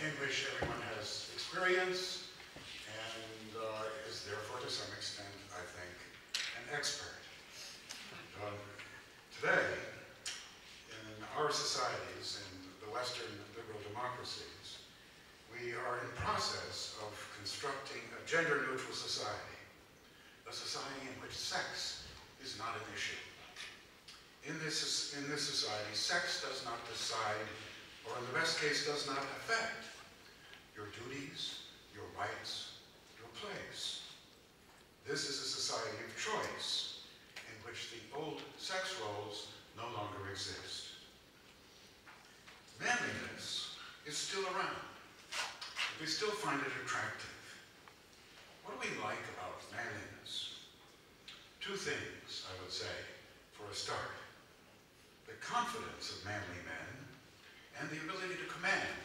in which everyone has experience and is therefore, to some extent, I think, an expert. Today, in our societies, in the Western liberal democracies, we are in process of constructing a gender-neutral society, a society in which sex is not an issue. In this society, sex does not decide, or in the best case, does not affect your duties, your rights, your place. This is a society of choice, in which the old sex roles no longer exist. Manliness is still around. We still find it attractive. What do we like about manliness? Two things, I would say, for a start. The confidence of manly men and the ability to command.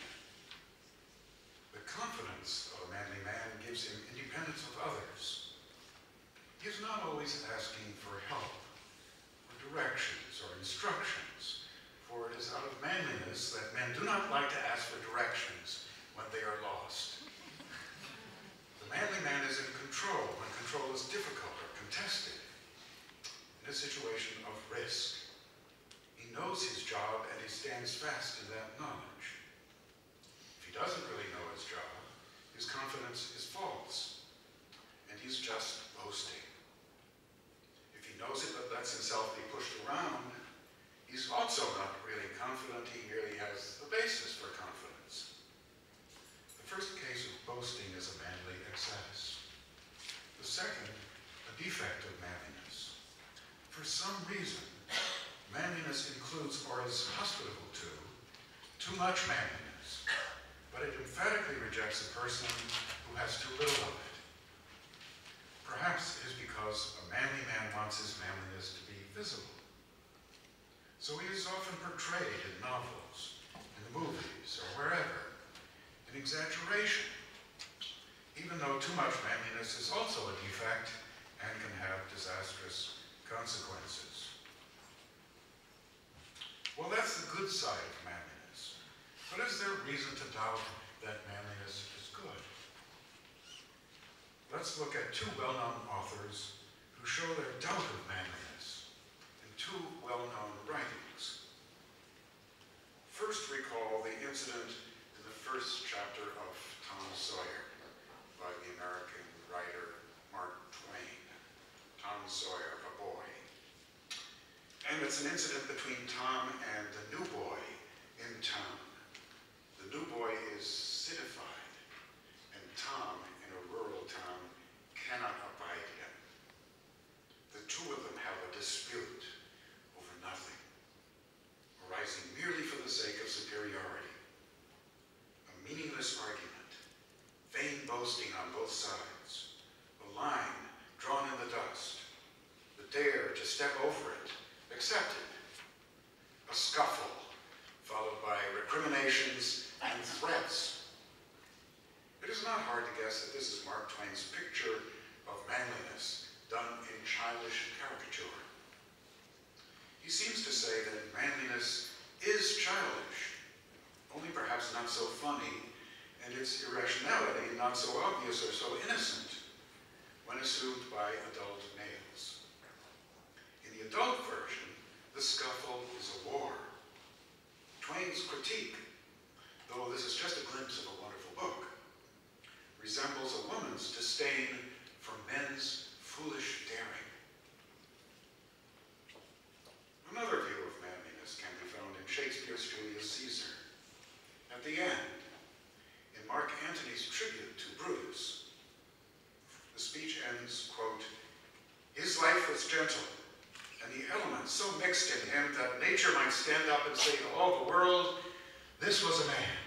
The confidence of a manly man gives him independence of others. He is not always asking for help, or directions, or instructions, for it is out of manliness that men do not like to ask for directions when they are lost. The manly man is in control when control is difficult or contested, in a situation of risk. He knows his job and he stands fast in that knowledge. If he doesn't really know his job, his confidence is false, and he's just boasting. If he knows it but lets himself be pushed around, he's also not really confident, he merely has the basis for confidence. The first case of boasting is a manly excess. The second, a defect of manliness. For some reason, manliness includes, or is hospitable to, too much manliness, but it emphatically rejects a person who has too little of it. Perhaps it is because a manly man wants his manliness to be visible. So he is often portrayed in novels, in the movies, or wherever, in exaggeration, even though too much manliness is also a defect and can have disastrous consequences. Well, that's the good side of manliness. But is there reason to doubt that manliness is good? Let's look at two well-known authors who show their doubt of manliness in two well-known writings. First, recall the incident in the first chapter of Tom Sawyer by the American writer Mark Twain. Tom Sawyer, a boy. And it's an incident between Tom and the new boy in town. The new boy is citified, and Tom, in a rural town, cannot abide him. The two of them have a dispute over nothing, arising merely for the sake of superiority. A meaningless argument, vain boasting on both sides, a line drawn in the dust, the dare to step over it, accepted, a scuffle, followed by recriminations and threats. It is not hard to guess that this is Mark Twain's picture of manliness done in childish caricature. He seems to say that manliness is childish, only perhaps not so funny, and its irrationality not so obvious or so innocent when assumed by adult males. In the adult version, the scuffle is a war. Twain's critique, though this is just a glimpse of a wonderful book, resembles a woman's disdain for men's foolish daring. Another view of manliness can be found in Shakespeare's Julius Caesar. At the end, in Mark Antony's tribute to Brutus, the speech ends, quote, "His life was gentle, and the elements so mixed in him that nature might stand up and say to all the world, 'This was a man.'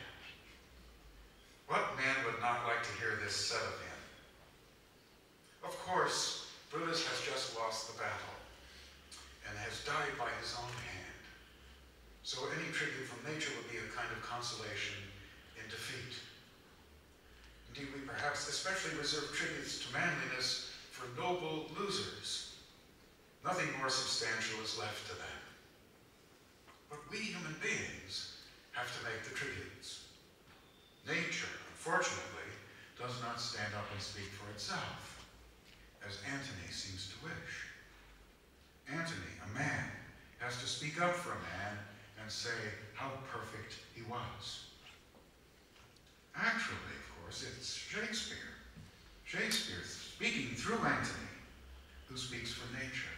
What man would not like to hear this said of him?" Of course, Brutus has just lost the battle and has died by his own hand. So any tribute from nature would be a kind of consolation in defeat. Indeed, we perhaps especially reserve tributes to manliness for noble losers. Nothing more substantial is left to them. But we human beings have to make the tributes. unfortunately, does not stand up and speak for itself, as Antony seems to wish. Antony, a man, has to speak up for a man and say how perfect he was. Actually, of course, it's Shakespeare. Shakespeare speaking through Antony, who speaks for nature.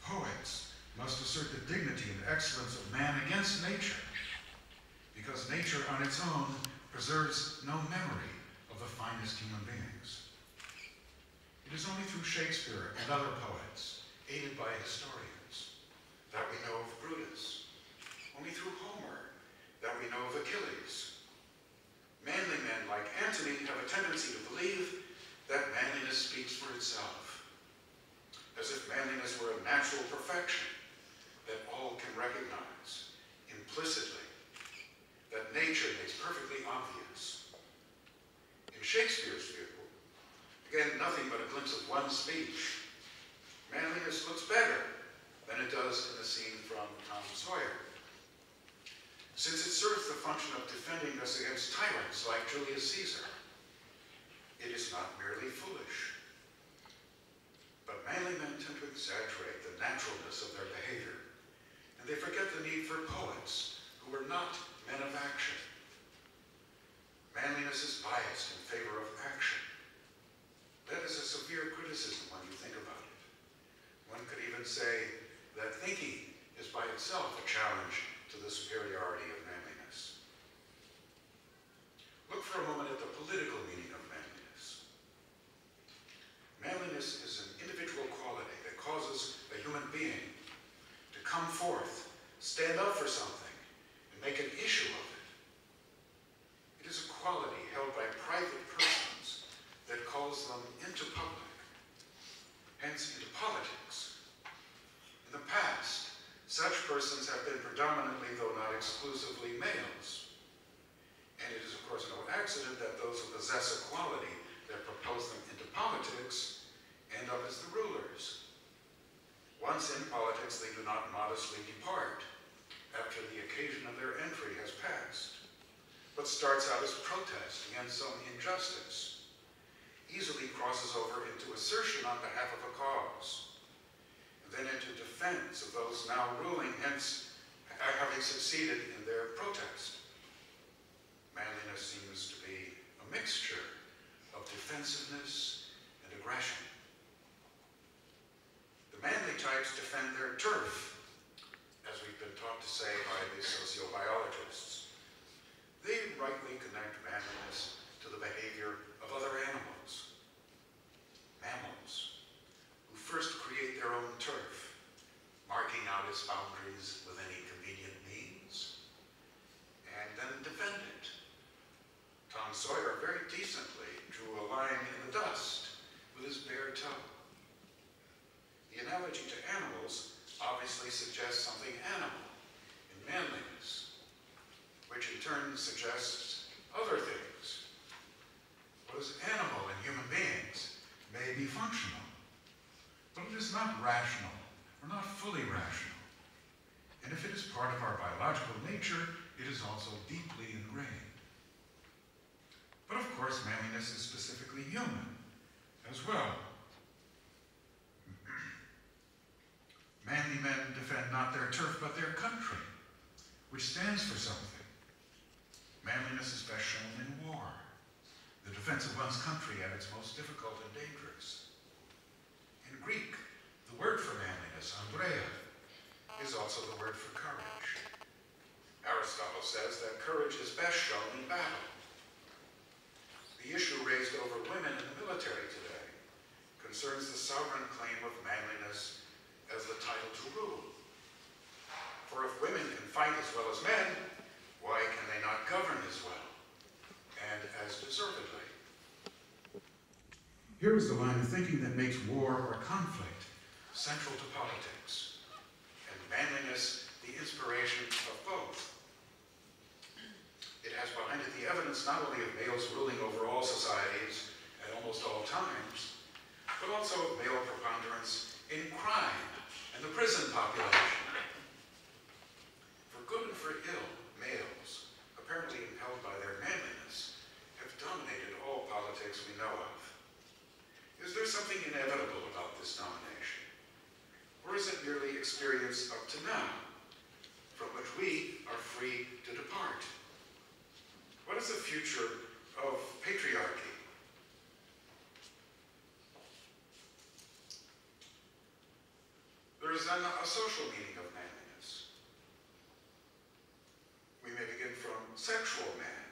Poets must assert the dignity and excellence of man against nature, because nature on its own preserves no memory of the finest human beings. It is only through Shakespeare and other poets, aided by historians, that we know of Brutus. Only through Homer that we know of Achilles. Manly men like Antony have a tendency to believe that manliness speaks for itself, as if manliness were a natural perfection that all can recognize implicitly, that nature makes perfectly obvious. In Shakespeare's view, again, nothing but a glimpse of one speech, manliness looks better than it does in the scene from Tom Sawyer, since it serves the function of defending us against tyrants like Julius Caesar. It is not merely foolish. But manly men tend to exaggerate the naturalness of their behavior, and they forget the need for poets who were not men of action. Manliness is biased in favor of action. That is a severe criticism when you think about it. One could even say that thinking is by itself a challenge to the superiority of manliness. Look for a moment at the political meaning of manliness. Manliness is an individual quality that causes a human being to come forth, stand up for something, and make an issue of it. It is a quality held by private persons that calls them into public, hence into politics. In the past, such persons have been predominantly, though not exclusively, males. And it is, of course, no accident that those who possess a quality that propels them into politics end up as the rulers. Once in politics, they do not modestly depart after the occasion of their entry has passed, but starts out as protest against some injustice, easily crosses over into assertion on behalf of a cause, and then into defense of those now ruling, hence having succeeded in their protest. Manliness seems to be a mixture of defensiveness and aggression. The manly types defend their turf, as we've been taught to say by the sociobiologists. They rightly connect manliness to the behavior of other animals. Mammals, who first create their own turf, marking out its boundaries with any convenient means, and then defend it. Tom Sawyer very decently drew a line in the dust with his bare toe. The analogy to animals obviously suggests something animal in manliness, which in turn suggests other things. What is animal in human beings may be functional, but it is not rational, or not fully rational. And if it is part of our biological nature, it is also deeply ingrained. But of course, manliness is specifically human as well. Manly men defend not their turf, but their country, which stands for something. Manliness is best shown in war, the defense of one's country at its most difficult and dangerous. In Greek, the word for manliness, andreia, is also the word for courage. Aristotle says that courage is best shown in battle. The issue raised over women in the military today concerns the sovereign claim of manliness as the title to rule. For if women can fight as well as men, why can they not govern as well, and as deservedly? Here is the line of thinking that makes war or conflict central to politics, and manliness the inspiration of both. It has behind it the evidence not only of males ruling over all societies at almost all times, but also of male preponderance in crime and the prison population. For good and for ill, males, apparently impelled by their manliness, we know of. Is there something inevitable about this nomination? Or is it merely experience up to now, from which we are free to depart? What is the future of patriarchy? There is then a social meaning of manliness. We may begin from sexual man,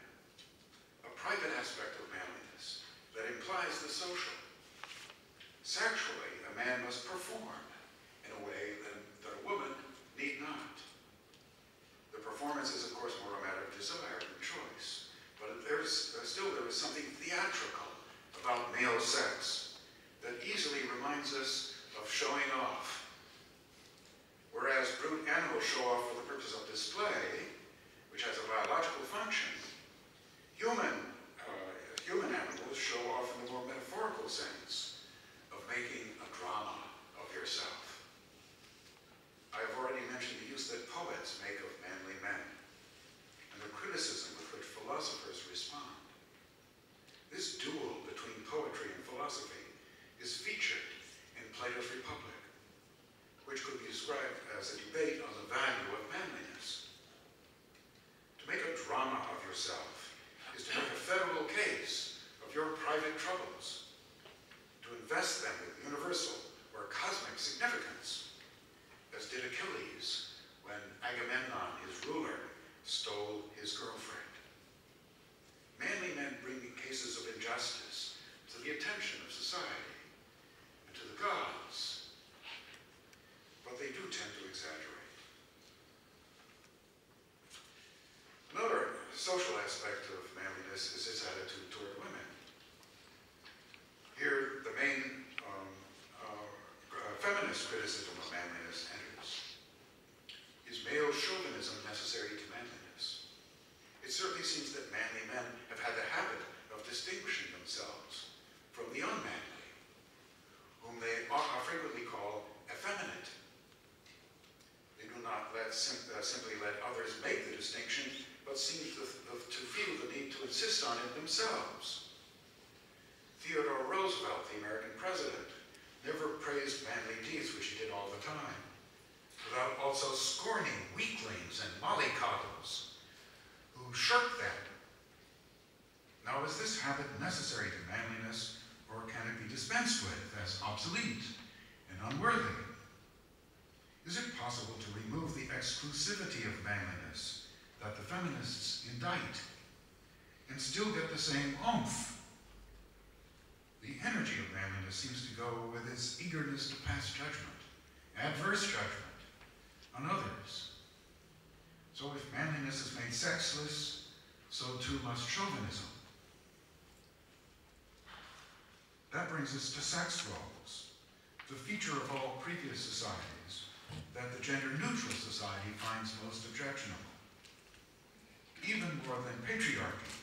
a private aspect of manliness that implies the social. Sexually, a man must perform in a way that a woman need not. The performance is, of course, more a matter of desire than choice, but there is something theatrical about male sex that easily reminds us of showing off. Whereas brute animals show off for the purpose of display, which has a biological function, human animals show off in the more metaphorical sense of making a drama of yourself. I have already mentioned the use that poets make of manly men, and the criticism with which philosophers respond. This duel between poetry and philosophy is featured in Plato's Republic, which could be described as a debate on the value of manliness. To make a drama of yourself is to make a federal case of your private troubles, to invest them with universal or cosmic significance, as did Achilles when Agamemnon, his ruler, stole his girlfriend. Manly men bring cases of injustice to the attention of society and to the gods, but they do tend to exaggerate. Another social aspect of manliness is his attitude toward women. Here, the main feminist criticism of manliness enters. Is male chauvinism necessary to manliness? It certainly seems that manly men have had the habit of distinguishing themselves from the unmanly, whom they frequently call effeminate. They do not simply let others make the distinction, but seem to feel the need to insist on it themselves. Theodore Roosevelt, the American president, never praised manly deeds, which he did all the time, without also scorning weaklings and mollycoddles who shirk them. Now, is this habit necessary to manliness, or can it be dispensed with as obsolete and unworthy? Is it possible to remove the exclusivity of manliness that the feminists indict and still get the same oomph? The energy of manliness seems to go with its eagerness to pass judgment, adverse judgment, on others. So if manliness is made sexless, so too must chauvinism. That brings us to sex roles, the feature of all previous societies that the gender-neutral society finds most objectionable. Even more than patriarchy,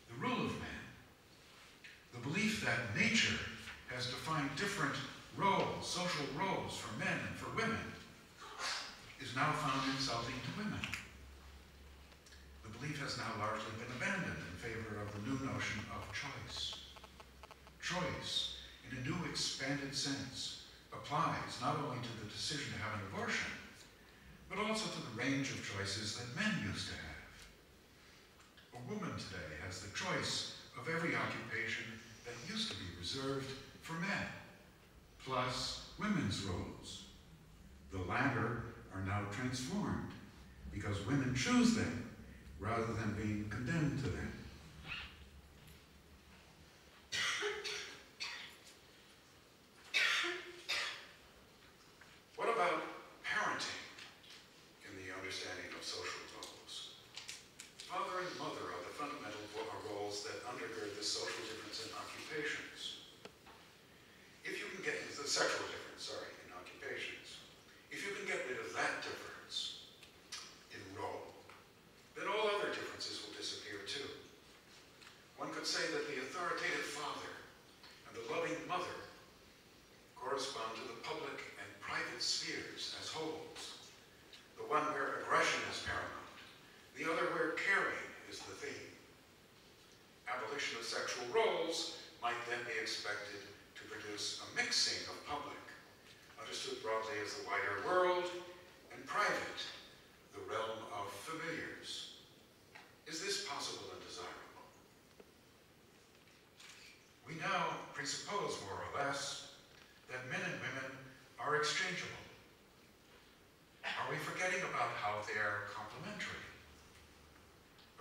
the rule of man, the belief that nature has defined different roles, social roles for men and for women, is now found insulting to women. The belief has now largely been abandoned in favor of the new notion of choice. Choice, in a new expanded sense, applies not only to the decision to have an abortion, but also to the range of choices that men used to have. A woman today has the choice of every occupation that used to be reserved for men, plus women's roles. The latter are now transformed because women choose them rather than being condemned to them. What about parenting in the understanding of social roles? Father and mother are the fundamental roles that undergird the social difference in occupations. If you can get into the sexual difference, in occupations, if you can get rid of that difference in role, then all other differences will disappear too. One could say that the authoritative father and the loving mother correspond to the public and private spheres as wholes. The one where aggression is paramount, the other where caring is the theme. Abolition of sexual roles might then be expected to produce a mixing of public, understood broadly as the wider world, and private, the realm of familiars. Is this possible and desirable? We now presuppose, more or less, that men and women are exchangeable. Are we forgetting about how they are complementary?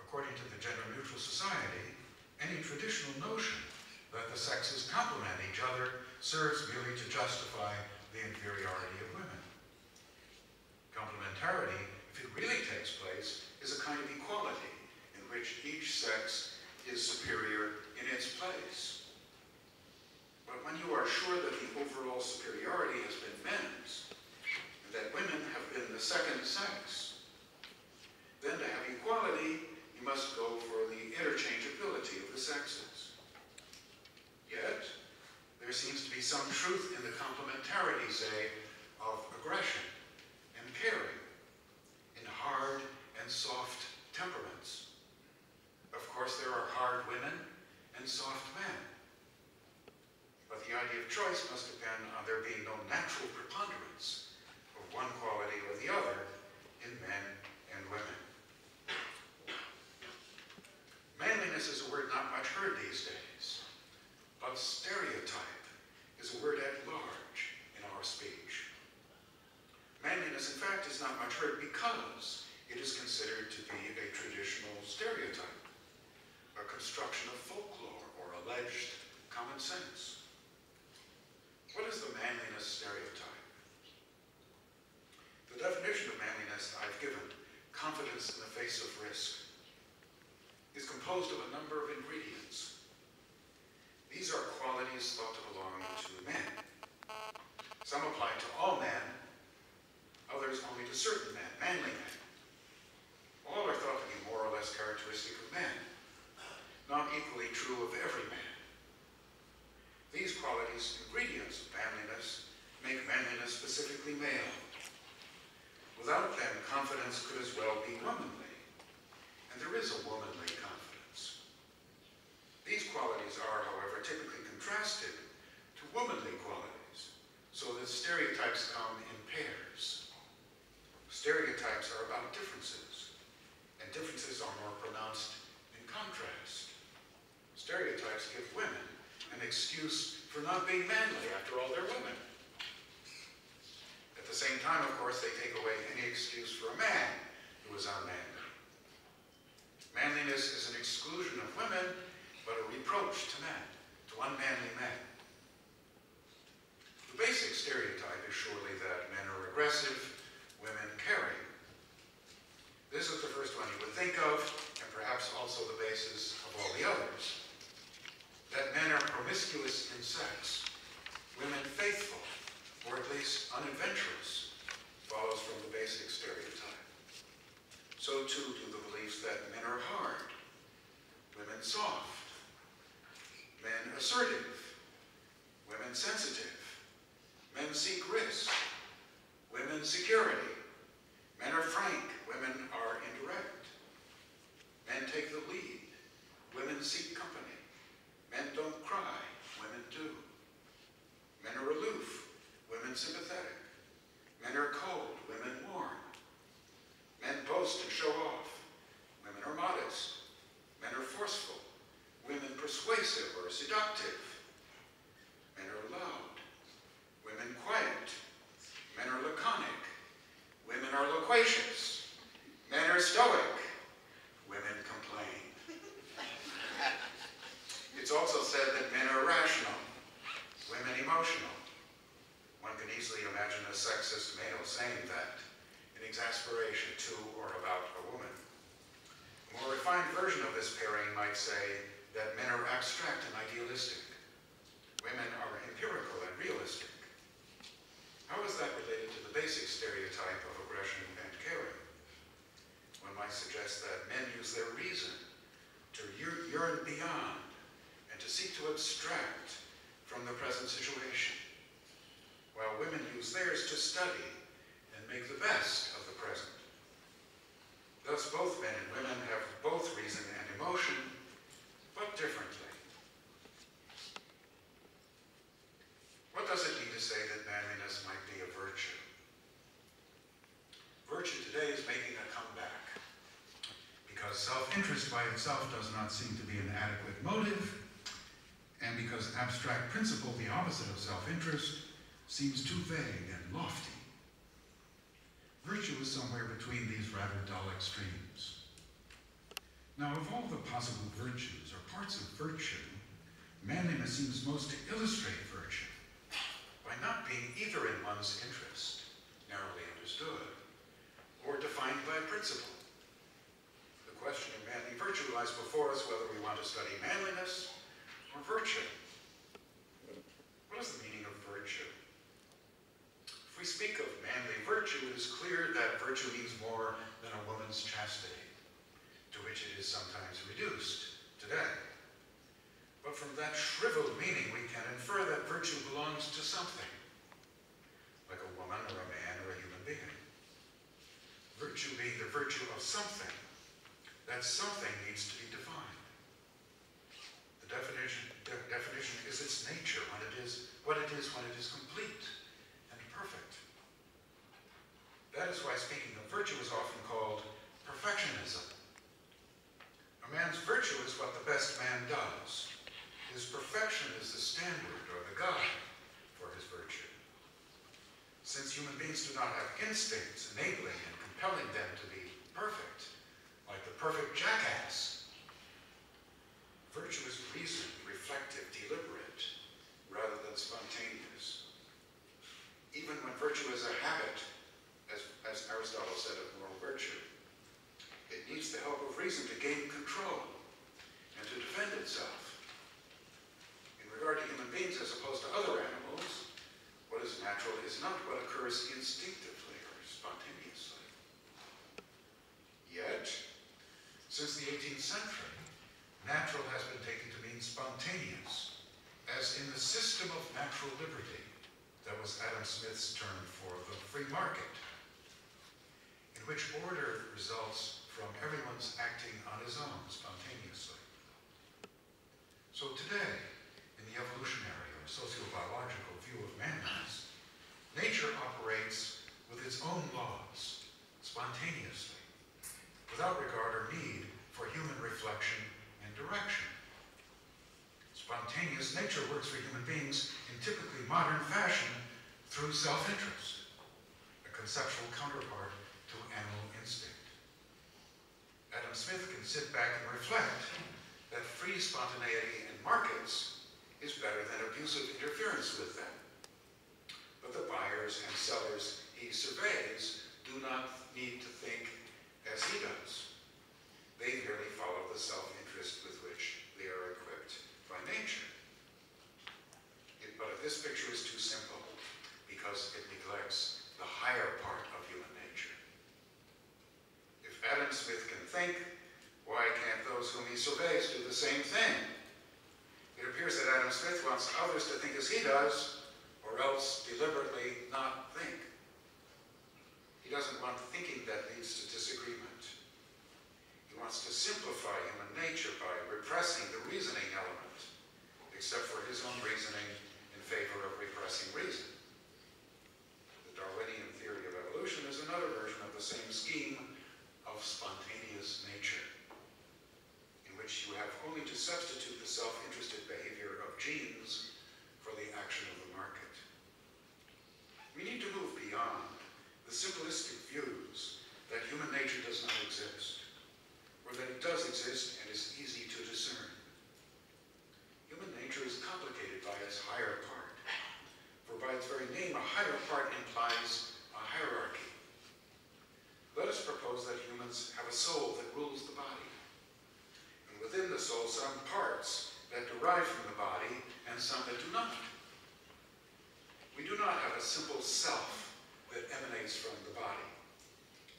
According to the gender-neutral society, any traditional notion that the sexes complement each other serves merely to justify the inferiority of women. Complementarity, if it really takes place, is a kind of equality in which each sex is superior in its place. But when you are sure that the overall superiority has been men's, and that women have been the second sex, then to have equality, you must go for the interchangeability of the sexes. Yet, there seems to be some truth in the complementarity, say, of aggression and caring, in hard and soft temperaments. Of course, there are hard women and soft men. But the idea of choice must depend on there being no natural preponderance of one quality or the other in men and women. Manliness is a word not much heard these days, but stereotype is a word at large in our speech. Manliness, in fact, is not much heard because it is considered to be a traditional stereotype, a construction of folklore or alleged common sense. What is the manliness stereotype? The definition of manliness I've given, confidence in the face of risk, is composed of a number of ingredients. These are qualities thought to belong to men. Some apply to all men, others only to certain men, manly men. All are thought to be more or less characteristic of men, not equally true of every man. These qualities, ingredients of manliness, make manliness specifically male. Without them, confidence could as well be womanly. And there is a womanly confidence. These qualities are, however, typically contrasted to womanly qualities, so that stereotypes come in pairs. Stereotypes are about differences, and differences are more pronounced in contrast. Stereotypes give women an excuse for not being manly. After all, they're women. At the same time, of course, they take away any excuse for a man who is unmanly. Manliness is an exclusion of women, but a reproach to men, to unmanly men. The basic stereotype is surely that men are aggressive, women caring. This is the first one you would think of, and perhaps also the basis of all the others. That men are promiscuous in sex, women faithful, or at least unadventurous, follows from the basic stereotype. So too do the beliefs that men are hard, women soft, men assertive, women sensitive, men seek risk, women security, men are frank, women are indirect, men take the lead, women seek company, men don't cry, women do, men are aloof, women sympathetic, men are cold, women warm, men boast and show off, women are modest, men are forceful, women persuasive or seductive, men are loud, women quiet, men are laconic, women are loquacious, men are stoic, women complain. It's also said that men are rational, women emotional. One can easily imagine a sexist male saying that in exasperation to or about a woman. A more refined version of this pairing might say that men are abstract and idealistic. Women are empirical and realistic. How is that related to the basic stereotype of aggression and caring? One might suggest that men use their reason to yearn beyond and to seek to abstract from the present situation, while women use theirs to study and make the best of the present. Thus, both men and women have both reason and emotion, but differently. itself does not seem to be an adequate motive, and because abstract principle, the opposite of self-interest, seems too vague and lofty. Virtue is somewhere between these rather dull extremes. Now, of all the possible virtues or parts of virtue, manliness seems most to illustrate virtue by not being either in one's interest, narrowly understood, or defined by principle. The question of manly virtue lies before us whether we want to study manliness or virtue. What is the meaning of virtue? If we speak of manly virtue, it is clear that virtue means more than a woman's chastity, to which it is sometimes reduced today. But from that shriveled meaning, we can infer that virtue belongs to something, like a woman or a man or a human being. Virtue being the virtue of something, that something needs to be defined. The definition is its nature, what it is when it is complete and perfect. That is why speaking of virtue is often called perfectionism. A man's virtue is what the best man does. His perfection is the standard or the guide for his virtue. Since human beings do not have instincts enabling and compelling them to be perfect, like the perfect jackass, virtue is reasoned, reflective, deliberate, rather than spontaneous. Even when virtue is a habit, as Aristotle said of moral virtue, it needs the help of reason to gain control and to defend itself. In regard to human beings as opposed to other animals, what is natural is not what occurs instinctively or spontaneously. Yet, since the 18th century, natural has been taken to mean spontaneous, as in the system of natural liberty that was Adam Smith's term for the free market, in which order results from everyone's acting on his own spontaneously. So today, in the evolutionary or sociobiological view of manliness, nature operates with its own laws, spontaneously, without regard or need for human reflection and direction. Spontaneous nature works for human beings in typically modern fashion through self-interest, a conceptual counterpart to animal instinct. Adam Smith can sit back and reflect that free spontaneity in markets is better than abusive interference with them. But the buyers and sellers he surveys do not need to think as he does. They merely follow the self-interest with which they are equipped by nature. But if this picture is too simple, because it neglects the higher part of human nature. If Adam Smith can think, why can't those whom he surveys do the same thing? It appears that Adam Smith wants others to think as he does, or else deliberately not think. He doesn't want thinking that leads to disagreement. He wants to simplify human nature by repressing the reasoning element, except for his own reasoning in favor of repressing reason. The Darwinian theory of evolution is another version of the same scheme of spontaneous nature, in which you have only to substitute the self-interested behavior of genes for the action of the market. We need to move beyond the simplistic views that human nature does not exist, or that it does exist and is easy to discern. Human nature is complicated by its higher part, for by its very name, a higher part implies a hierarchy. Let us propose that humans have a soul that rules the body, and within the soul some parts that derive from the body and some that do not. We do not have a simple self that emanates from the body,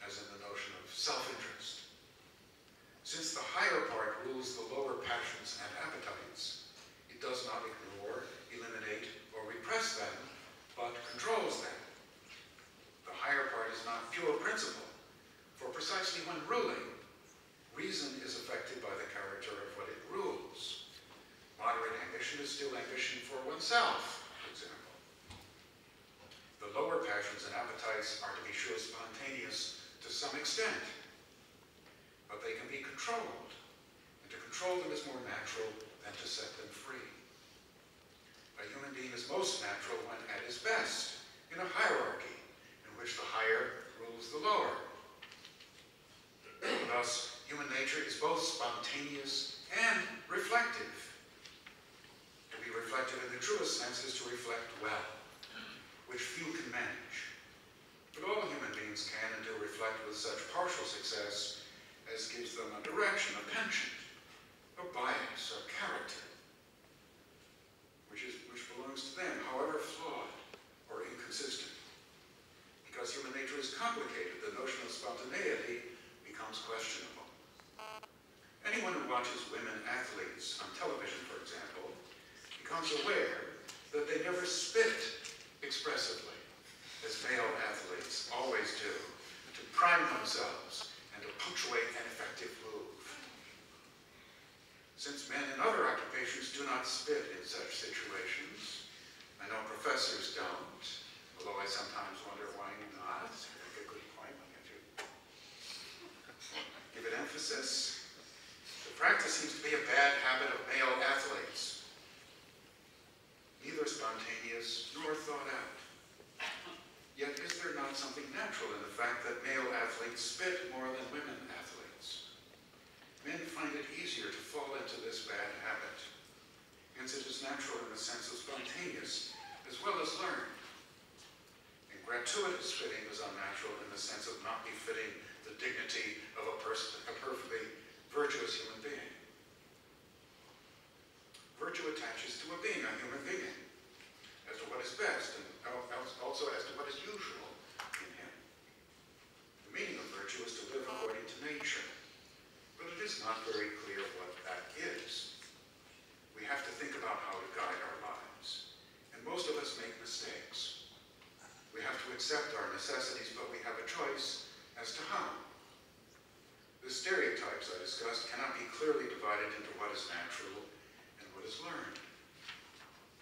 as in the notion of self-interest. Since the higher part rules the lower passions and appetites, it does not ignore, eliminate, or repress them, but controls them. The higher part is not pure principle, for precisely when ruling, reason is affected by the character of what it rules. Moderate ambition is still ambition for oneself, for example. The lower passions and appetites are, to be sure, spontaneous to some extent, but they can be controlled control them is more natural than to set them free. A human being is most natural when at his best, in a hierarchy in which the higher rules the lower. Thus, human nature is both spontaneous and reflective. To be reflective in the truest sense is to reflect well, which few can manage. But all human beings can and do reflect with such partial success as gives them a direction, a penchant, a bias, or character, which belongs to them, however flawed or inconsistent. Because human nature is complicated, the notion of spontaneity becomes questionable. Anyone who watches women athletes on television, for example, becomes aware that they never spit expressively, as male athletes always do, to prime themselves and to punctuate an effective move. Since men in other occupations do not spit in such situations, I know professors don't, although I sometimes wonder why not. I make a good point, why can't you give it emphasis? The practice seems to be a bad habit of male athletes, neither spontaneous nor thought out. Yet is there not something natural in the fact that male athletes spit more than women athletes? Men find it easier to fall into this bad habit. Hence it is natural in the sense of spontaneous as well as learned. And gratuitous spitting is unnatural in the sense of not befitting the dignity of a perfectly virtuous human being. Virtue attaches to a being, a human being, as to what is best, and also as to what is usual in him. The meaning of virtue is to live according to nature, but it is not very clear what that is. We have to think about how to guide our lives, and most of us make mistakes. We have to accept our necessities, but we have a choice as to how. The stereotypes I discussed cannot be clearly divided into what is natural and what is learned.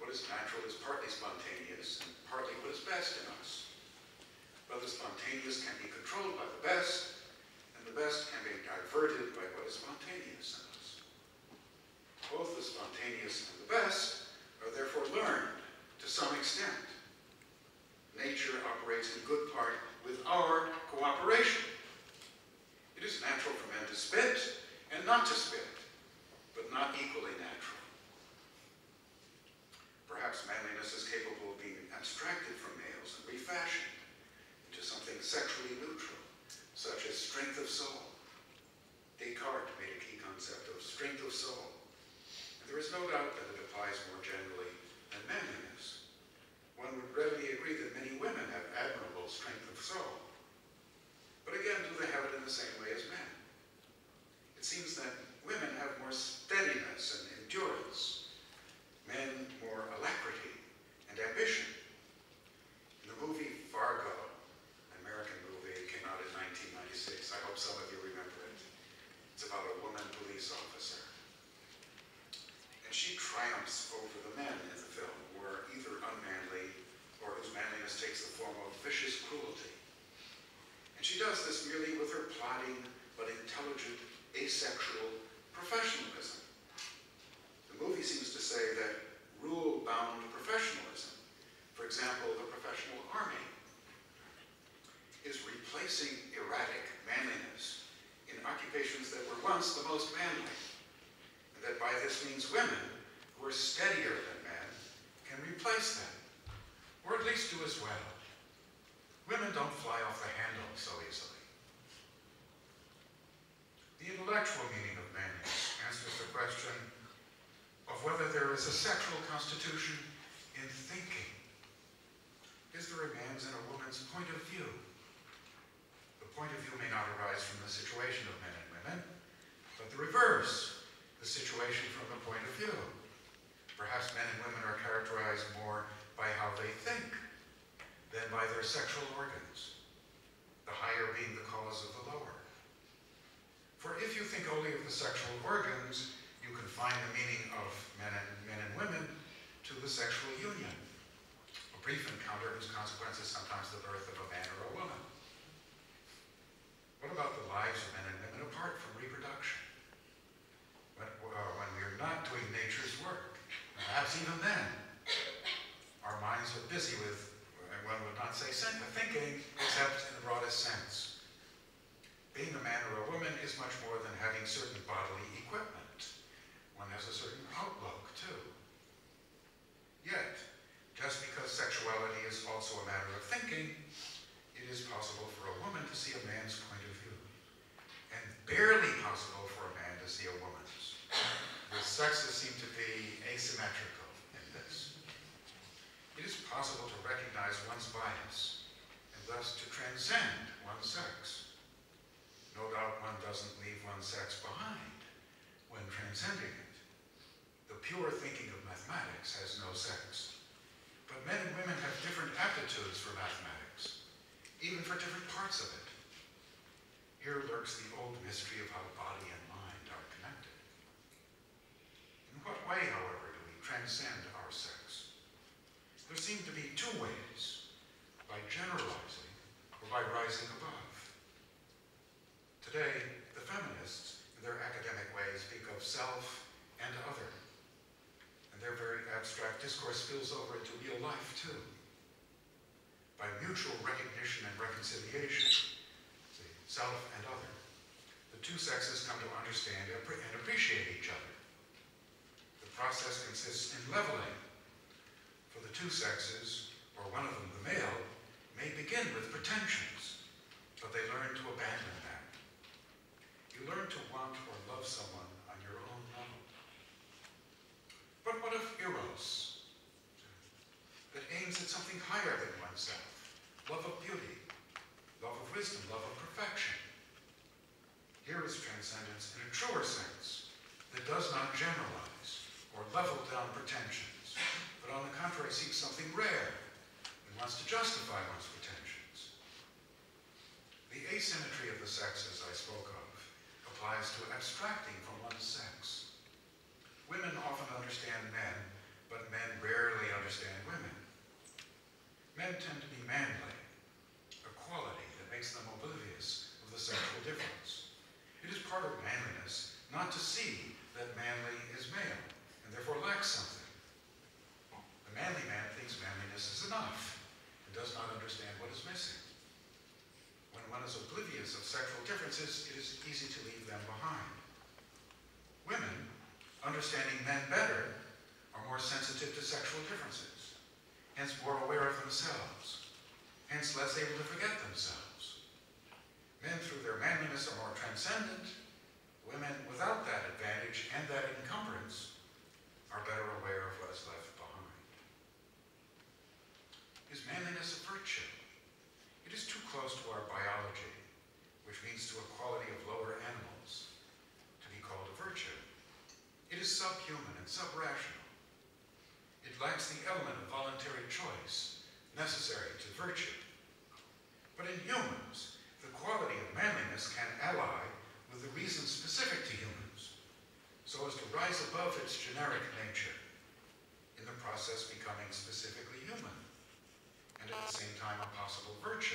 What is natural is partly spontaneous and partly what is best in us. But the spontaneous can be controlled by the best, and the best can be diverted by what is spontaneous in us. Both the spontaneous and the best are therefore learned to some extent. Nature operates in good part with our cooperation. It is natural for men to spit and not to spit, but not equally natural. Perhaps manliness is capable of being abstracted from males and refashioned into something sexually neutral, such as strength of soul. Descartes made a key concept of strength of soul, and there is no doubt that it applies more generally than manliness. One would readily agree that many women have admirable strength of soul. But again, do they have it in the same way as men? It seems that women have more steadiness and endurance, men more alacrity and ambition. In the movie Fargo, an American movie, came out in 1996. I hope some of you remember it. It's about a woman police officer. And she triumphs over the men in the film who are either unmanly or whose manliness takes the form of vicious cruelty. And she does this merely with her plodding but intelligent, asexual professionalism. The movie seems to say that rule-bound professionalism, for example, the professional army, is replacing erratic manliness in occupations that were once the most manly, and that by this means women, who are steadier than men, can replace them, or at least do as well. Women don't fly off the handle so easily. The intellectual meaning of manliness answers the question of whether there is a sexual constitution in thinking. Is there a man's and a woman's point of view? The point of view may not arise from the situation of men and women, but the reverse, the situation from the point of view. Perhaps men and women are characterized more by how they think than by their sexual organs, the higher being the cause of the lower. For if you think only of the sexual organs, you confine the meaning of men and women to the sexual union, a brief encounter whose consequence is sometimes the birth of a man or a woman. What about the lives of men and women apart from reproduction? perhaps even then, our minds are busy with, one would not say thinking, except in the broadest sense. Being a man or a woman is much more than having certain bodily equipment. One has a certain outlook, too. Yet, just because sexuality is also a matter of thinking, it is possible for a woman to see a man's point of view, and barely possible for a man to see a woman's. The sexes seem to be asymmetrical in this. It is possible to recognize one's bias, and thus to transcend one's sex. No doubt one doesn't leave one's sex behind when transcending it. The pure thinking of mathematics has no sex. But men and women have different aptitudes for mathematics, even for different parts of it. Here lurks the old mystery of how body and mind are connected. In what way, however, do we transcend our sex? There seem to be two ways: by generalizing or by rising above. Today, the feminists, in their academic way, speak of self and other. And their very abstract discourse spills over into real life, too. By mutual recognition and reconciliation, the self and other, the two sexes come to understand and appreciate each other. The process consists in leveling. For the two sexes, or one of them, the male, may begin with pretensions, but they learn to abandon them. You learn to want or love someone on your own level. But what of eros, that aims at something higher than oneself? Love of beauty, love of wisdom, love of perfection. Here is transcendence in a truer sense that does not generalize or level down pretensions, but on the contrary seeks something rare and wants to justify one's pretensions. The asymmetry of the sexes I spoke of applies to abstracting from one's sex. Women often understand men, but men rarely understand women. Men tend to be manly, a quality that makes them oblivious of the sexual difference. It is part of manliness not to see that manly is male, and therefore lacks something. The manly man thinks manliness is enough, and does not understand what is missing. When one is oblivious of sexual differences, it is easy to leave them behind. Women, understanding men better, are more sensitive to sexual differences, hence more aware of themselves, hence less able to forget themselves. Men, through their manliness, are more transcendent. Women, without that advantage and that encumbrance, are better aware of what is left behind. Is manliness a virtue? It is too close to our biology, which means to a quality of lower animals, to be called a virtue. It is subhuman and subrational. It lacks the element of voluntary choice necessary to virtue. But in humans, the quality of manliness can ally with the reasons specific to humans, so as to rise above its generic nature, in the process becoming specifically human, and at the same time a possible virtue.